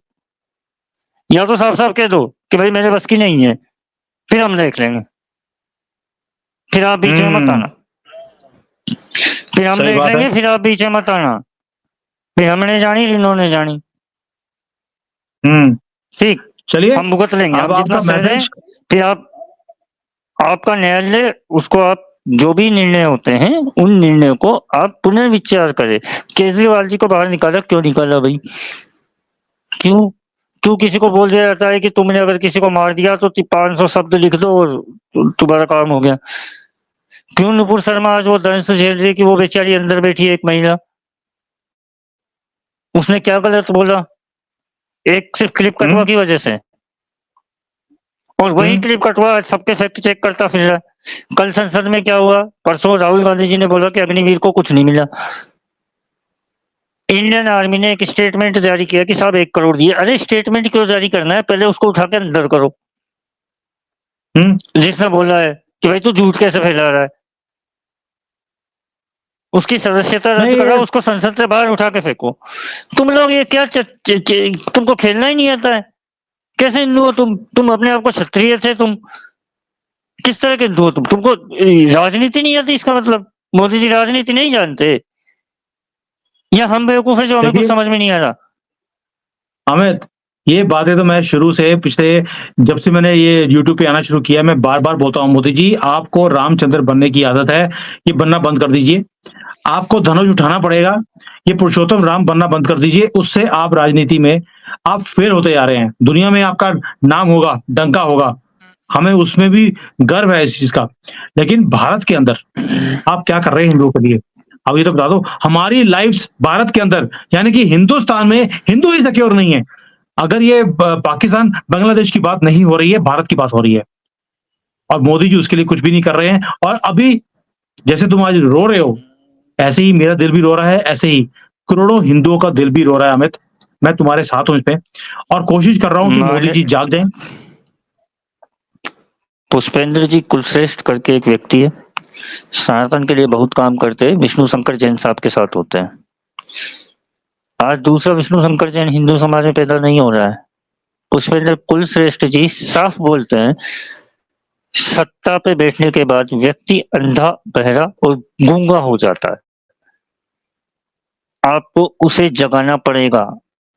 S2: या तो साफ साफ कह दो कि भाई मेरे बस की नहीं है, फिर हम देख लेंगे, फिर आप बीच में मत आना, फिर हम देख लेंगे, फिर आप बीच में मत आना, फिर हमने जानी इन्होंने जानी। ठीक,
S1: चलिए
S2: हम भुगत लेंगे,
S1: अब
S2: हम जितना
S1: आपका
S2: सह रहे हैं,
S1: मैसेज।
S2: फिर आपका न्यायालय उसको आप जो भी निर्णय होते हैं उन निर्णयों को आप पुनर्विचार करें। केजरीवाल जी को बाहर निकाला, क्यों निकाला भाई? क्यों? क्यों किसी को बोल दिया जाता है कि तुमने अगर किसी को मार दिया तो 500 शब्द लिख दो और तुम्हारा काम हो गया? क्यों नुपुर शर्मा आज वो दंड से झेल रही है कि वो बेचारी अंदर बैठी है, एक महिला? उसने क्या गलत बोला? एक सिर्फ क्लिप कटवा की वजह से। और वही क्लिप कटवा आज सबके फैक्ट चेक करता फिर रहा है। कल संसद में क्या हुआ? परसों राहुल गांधी जी ने बोला कि अग्निवीर को कुछ नहीं मिला। इंडियन आर्मी ने एक स्टेटमेंट जारी किया कि साहब 1 करोड़ दिए। अरे स्टेटमेंट क्यों जारी करना है? पहले उसको उठा के अंदर करो। जिसने बोला है कि भाई तू झूठ कैसे फैला रहा है, उसकी सदस्यता रद्द
S1: नहीं
S2: कराओ, उसको संसद से बाहर उठा के फेंको। तुम लोग ये क्या तुमको खेलना ही नहीं आता है? कैसे हिंदू हो तुम अपने आप को क्षत्रिय थे तुम? किस तरह के हिंदू हो तुमको राजनीति नहीं आती इसका मतलब? मोदी जी राजनीति नहीं जानते या हम बेवकूफ है जो हमें कुछ
S1: देखिए
S2: समझ में नहीं आ रहा?
S1: अमित, ये बातें तो मैं शुरू से पिछले जब से मैंने ये यूट्यूब पे आना शुरू किया, मैं बार-बार बोलता हूँ, मोदी जी आपको रामचंद्र बनने की आदत है, ये बनना बंद कर दीजिए। आपको धनुष उठाना पड़ेगा, ये पुरुषोत्तम राम बनना बंद कर दीजिए, उससे आप राजनीति में आप फेल होते जा रहे हैं। दुनिया में आपका नाम होगा, डंका होगा, हमें उसमें भी गर्व है इस चीज़ का। लेकिन भारत के अंदर आप क्या कर रहे हैं हिंदुओं के लिए? अब ये तो बता दो, हमारी लाइफ्स भारत के अंदर यानी कि हिंदुस्तान में हिंदू ही सिक्योर नहीं है। अगर ये पाकिस्तान, बांग्लादेश की बात नहीं हो रही है, भारत की बात हो रही है। और मोदी जी उसके लिए कुछ भी नहीं कर रहे हैं। और अभी जैसे तुम आज रो रहे हो, ऐसे ही मेरा दिल भी रो रहा है, ऐसे ही करोड़ों हिंदुओं का दिल भी रो रहा है अमित। मैं तुम्हारे साथ हूँ इसमें और कोशिश कर रहा हूँ कि मोदी जी जाग जाएँ।
S2: पुष्पेंद्र जी कुलश्रेष्ठ करके एक व्यक्ति है, सनातन के लिए बहुत काम करते हैं, विष्णु शंकर जैन साहब के साथ होते हैं। आज दूसरा विष्णु शंकर जैन हिंदू समाज में पैदा नहीं हो रहा है। पुष्पेंद्र कुलश्रेष्ठ जी साफ बोलते हैं, सत्ता पे बैठने के बाद व्यक्ति अंधा, बहरा और गूंगा हो जाता है। आपको उसे जगाना पड़ेगा।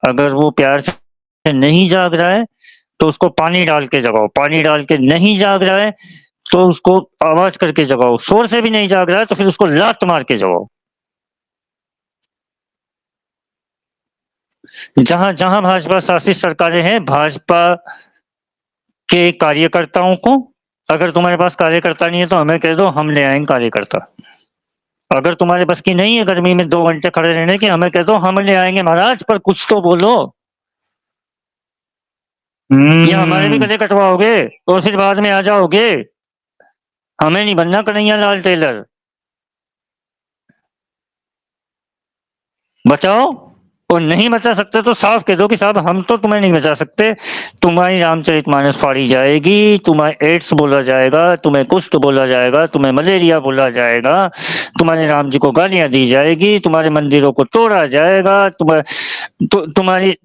S2: अगर वो प्यार से नहीं जाग रहा है तो उसको पानी डाल के जगाओ, पानी डाल के नहीं जाग रहा है तो उसको आवाज करके जगाओ, शोर से भी नहीं जाग रहा है तो फिर उसको लात मार के जगाओ। जहां जहां भाजपा शासित सरकारें हैं, भाजपा के कार्यकर्ताओं को, अगर तुम्हारे पास कार्यकर्ता नहीं है तो हमें कह दो, हम ले आएंगे कार्यकर्ता। अगर तुम्हारे बस की नहीं है गर्मी में 2 घंटे खड़े रहने की, हमें कह दो, हम ले आएंगे महाराज, पर कुछ तो बोलो। या हमारे भी गले कटवाओगे और फिर बाद में आ जाओगे? हमें नहीं बनना कन्हैया लाल टेलर। बचाओ, और नहीं बचा सकते तो साफ कह दो कि साहब हम तो तुम्हें नहीं बचा सकते। तुम्हारी रामचरितमानस फाड़ी जाएगी, तुम्हें एड्स बोला जाएगा, तुम्हें कुष्ठ बोला जाएगा, तुम्हें मलेरिया बोला जाएगा, तुम्हारे राम जी को गालियां दी जाएगी, तुम्हारे मंदिरों को तोड़ा जाएगा, तुम्हारी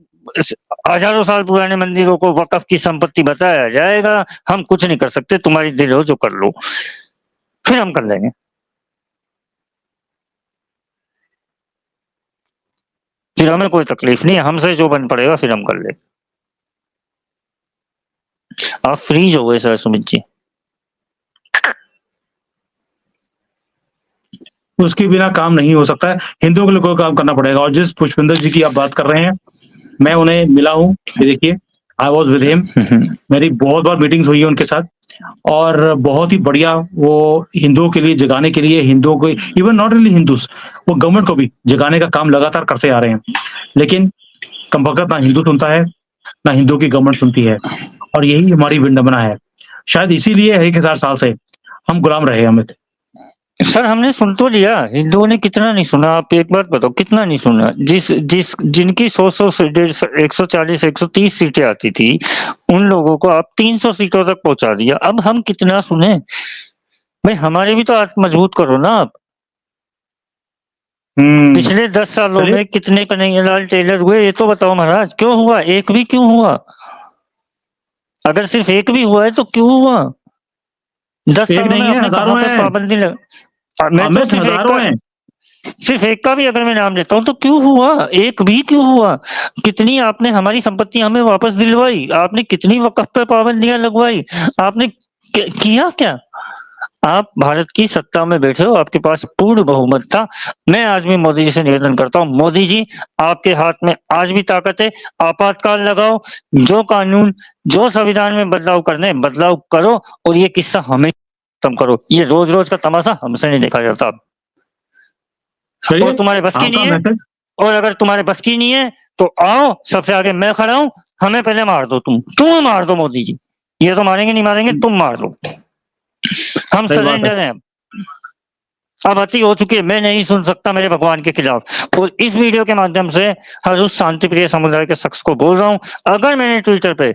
S2: हजारों साल पुराने मंदिरों को वक्फ की संपत्ति बताया जाएगा। हम कुछ नहीं कर सकते, तुम्हारी दिल हो जो कर लो, फिर हम कर लेंगे। फिर हमें कोई तकलीफ नहीं है, हमसे जो बन पड़ेगा फिर हम कर ले। आप फ्रीज हो गए सर सुमित जी।
S1: उसके बिना काम नहीं हो सकता है, हिंदुओं के लिए कोई काम करना पड़ेगा। और जिस पुष्पेंद्र जी की आप बात कर रहे हैं, मैं उन्हें मिला हूँ, देखिए आई वाज विद हिम, मेरी बहुत बार मीटिंग्स हुई है उनके साथ और बहुत ही बढ़िया वो हिंदुओं के लिए जगाने के लिए, हिंदुओं को इवन नॉट ओनली हिंदूज, वो गवर्नमेंट को भी जगाने का काम लगातार करते आ रहे हैं। लेकिन कमबख्त ना हिंदू सुनता है, ना हिंदू की गवर्नमेंट सुनती है और यही हमारी विडंबना है। शायद इसीलिए 1000 साल से हम गुलाम रहे अमित।
S2: सर हमने सुन तो लिया, हिंदुओं ने कितना नहीं सुना? आप एक बात बताओ, कितना नहीं सुना? जिनकी 100 150 140 130 सीटें आती थी, उन लोगों को आप 300 सीटों तक पहुंचा दिया। अब हम कितना सुने भाई? हमारे भी तो हाथ मजबूत करो ना आप। पिछले 10 सालों में कितने कन्हैयालाल टेलर हुए ये तो बताओ महाराज। क्यों हुआ? एक भी क्यों हुआ? अगर सिर्फ एक भी हुआ है तो क्यों हुआ? 10 सालों में आपने कहां पे पाबंदी लगा? मैं तो सिर्फ एक
S1: हजारों हैं।
S2: सिर्फ एक का भी अगर मैं नाम लेता हूँ तो क्यों हुआ? एक भी क्यों हुआ? कितनी आपने हमारी संपत्ति हमें वापस दिलवाई? आपने कितनी वक़्फ़ पे पाबंदियाँ लगवाई? आपने किया क्या? आप भारत की सत्ता में बैठे हो, आपके पास पूर्ण बहुमत था। मैं आज भी मोदी जी से निवेदन करता हूँ, मोदी जी आपके हाथ में आज भी ताकत है, आपातकाल लगाओ, जो कानून, जो संविधान में बदलाव करने हैं, बदलाव करो और ये किस्सा हमें खत्म करो। ये रोज़-रोज़ का तमाशा हमसे नहीं देखा जाता। और
S1: चलिए,
S2: तुम्हारे बस की
S1: आपका
S2: नहीं है
S1: मैसेज
S2: और अगर तुम्हारे बस की नहीं है, तो आओ, सबसे आगे मैं खड़ा हूँ, हमें पहले मार दो तुम। तुम मार दो मोदी जी। ये तो मारेंगे नहीं मारेंगे, तुम मार दो। हम
S1: सही बात है।
S2: सरेंडर हैं। अब अति हो चुकी है, मैं नहीं सुन सकता मेरे भगवान के खिलाफ। और इस वीडियो के माध्यम से हर उस शांतिप्रिय समुदाय के शख्स को बोल रहा हूँ, अगर मैंने ट्विटर पे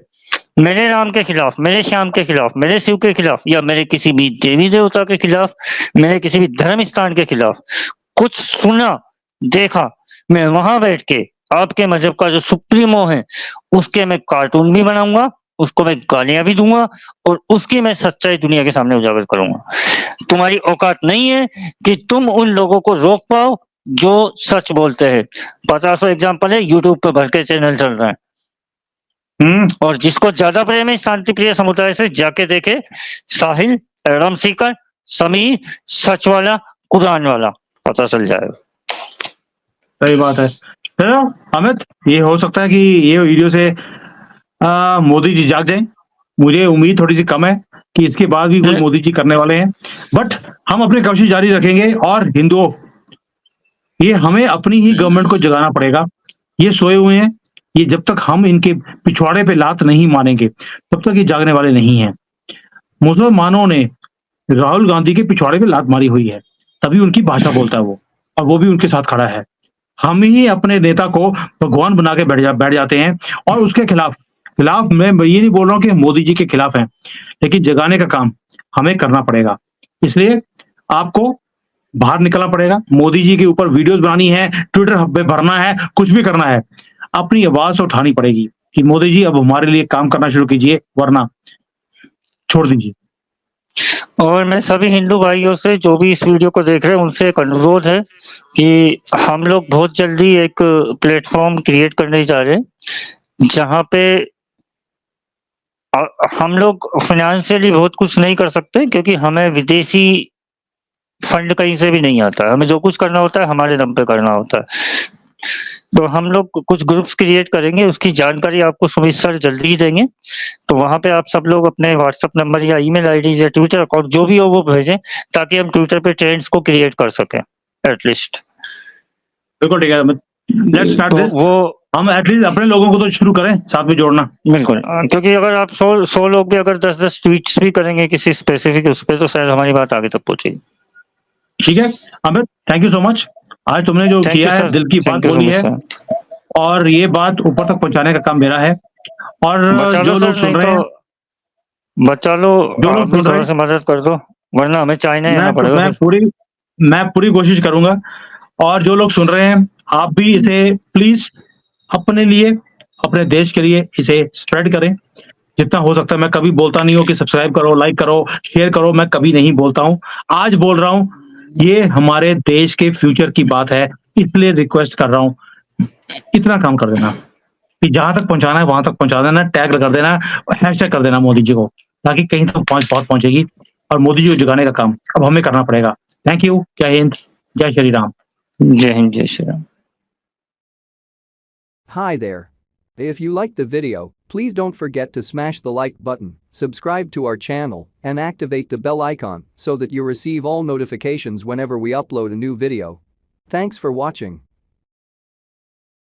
S2: मेरे राम के खिलाफ, मेरे श्याम के खिलाफ, मेरे शिव के खिलाफ या मेरे किसी भी देवी-देवता के खिलाफ, मेरे किसी भी धर्म स्थान के खिलाफ कुछ सुना, देखा, मैं वहाँ बैठ के आपके मज़हब का जो सुप्रीमो है, उसके मैं कार्टून भी बनाऊँगा, उसको मैं गालियाँ भी दूँगा और उसकी मैं सच्चाई दुनिया के सामने उजागर करूँगा। तुम्हारी औकात नहीं है कि तुम उन लोगों को रोक पाओ जो सच बोलते हैं। पचासों एग्ज़ाम्पल है, यूट्यूब पे भर के चैनल चल रहे हैं। और जिसको ज़्यादा प्रेम है शांति प्रिय समुदाय से जाके देखे, साहिल, एडम सीकर, समीर, सच वाला, कुरान वाला, पता चल जाएगा।
S1: सही बात है। चलो अमित, ये हो सकता है कि ये वीडियो से मोदी जी जाग जाएँ। मुझे उम्मीद थोड़ी-सी कम है कि इसके बाद भी कुछ मोदी जी करने वाले हैं। बट हम अपनी कोशिश जारी रखेंगे और हिंदुओं, ये हमें अपनी ही गवर्नमेंट को जगाना पड़ेगा। ये सोए हुए हैं, ये जब तक हम इनके पिछवाड़े पे लात नहीं मारेंगे, तब तक ये जागने वाले नहीं हैं। मुसलमानों ने राहुल गांधी के पिछवाड़े पे लात मारी हुई है, तभी उनकी भाषा बोलता है वो, और वो भी उनके साथ खड़ा है। हम ही अपने नेता को भगवान बना के बैठ जाते हैं और उसके खिलाफ मैं ये नहीं बोल रहा हूँ कि हम मोदी जी के खिलाफ हैं, लेकिन जगाने का काम हमें करना पड़ेगा। इसलिए आपको बाहर निकलना पड़ेगा, मोदी जी के ऊपर वीडियोज़ बनानी है, ट्विटर पे भरना है, कुछ भी करना है। अपनी आवाज़ उठानी पड़ेगी कि मोदी जी अब हमारे लिए काम करना शुरू कीजिए, वरना छोड़ दीजिए।
S2: और मैं सभी हिंदू भाइयों से जो भी इस वीडियो को देख रहे हैं उनसे एक अनुरोध है कि हम लोग बहुत जल्दी एक प्लेटफ़ॉर्म क्रिएट करने जा रहे हैं, जहाँ पे हम लोग फ़ाइनेंशियली बहुत कुछ नहीं कर सकते क्योंकि हमें विदेशी फंड कहीं से भी नहीं आता है। हमें जो कुछ करना होता है हमारे दम पे करना होता है। तो हम लोग कुछ ग्रुप्स क्रिएट करेंगे, उसकी जानकारी आपको सविस्तर जल्दी ही देंगे। तो वहाँ पे आप सब लोग अपने व्हाट्सएप नंबर या ईमेल आईडीज़ या ट्विटर अकाउंट जो भी हो वो भेजें, ताकि हम ट्विटर पे ट्रेंड्स को क्रिएट कर सकें एट लीस्ट।
S1: बिल्कुल ठीक है अमित, लेट्स स्टार्ट
S2: तो
S1: दिस।
S2: वो
S1: हम एटलीस्ट अपने लोगों को तो शुरू करें, साथ में जोड़ना।
S2: बिल्कुल क्योंकि अगर आप 100 लोग भी अगर 10-10 ट्वीट्स भी करेंगे किसी स्पेसिफिक उस पे तो शायद हमारी बात आगे तक पहुँचेगी।
S1: ठीक है Amit, thank you so much. आज तुमने जो
S2: थैंक यू
S1: किया है,
S2: सर,
S1: दिल की बात
S2: थैंक यू सो
S1: बोली
S2: मच
S1: है,
S2: सर।
S1: और ये बात ऊपर तक पहुँचाने का काम मेरा है। और
S2: बचा लो
S1: जो लोग
S2: सर,
S1: सुन
S2: नहीं
S1: रहे
S2: तो
S1: हैं,
S2: बचा लो,
S1: जो लोग
S2: आप भी
S1: सुन रहे
S2: थोड़ा
S1: हैं,
S2: सा मदद कर दो, वरना हमें चाइना जाना पड़ेगा
S1: मैं
S2: फिर।
S1: पूरी कोशिश करूँगा। और जो लोग सुन रहे हैं, आप भी इसे प्लीज़ अपने लिए, अपने देश के लिए इसे स्प्रेड करें, जितना हो सकता है। मैं कभी बोलता नहीं हूँ कि सब्सक्राइब करो, लाइक करो, शेयर करो, मैं कभी नहीं बोलता हूँ। आज बोल रहा हूँ, ये हमारे देश के फ्यूचर की बात है, इसलिए रिक्वेस्ट कर रहा हूँ, इतना काम कर देना कि जहाँ तक पहुँचाना है, वहाँ तक पहुँचा देना, टैग कर देना, हैशटैग कर देना मोदी जी को, ताकि कहीं तक बात पहुँचेगी और मोदी जी को जगाने का काम अब हमें करना पड़ेगा। थैंक यू, जय हिंद, जय श्री राम।
S2: जय हिंद, जय Shri Ram.
S3: Hi there. If you liked the video, please don't forget to smash the like button, subscribe to our channel, and activate the bell icon so that you receive all notifications whenever we upload a new video. Thanks for watching.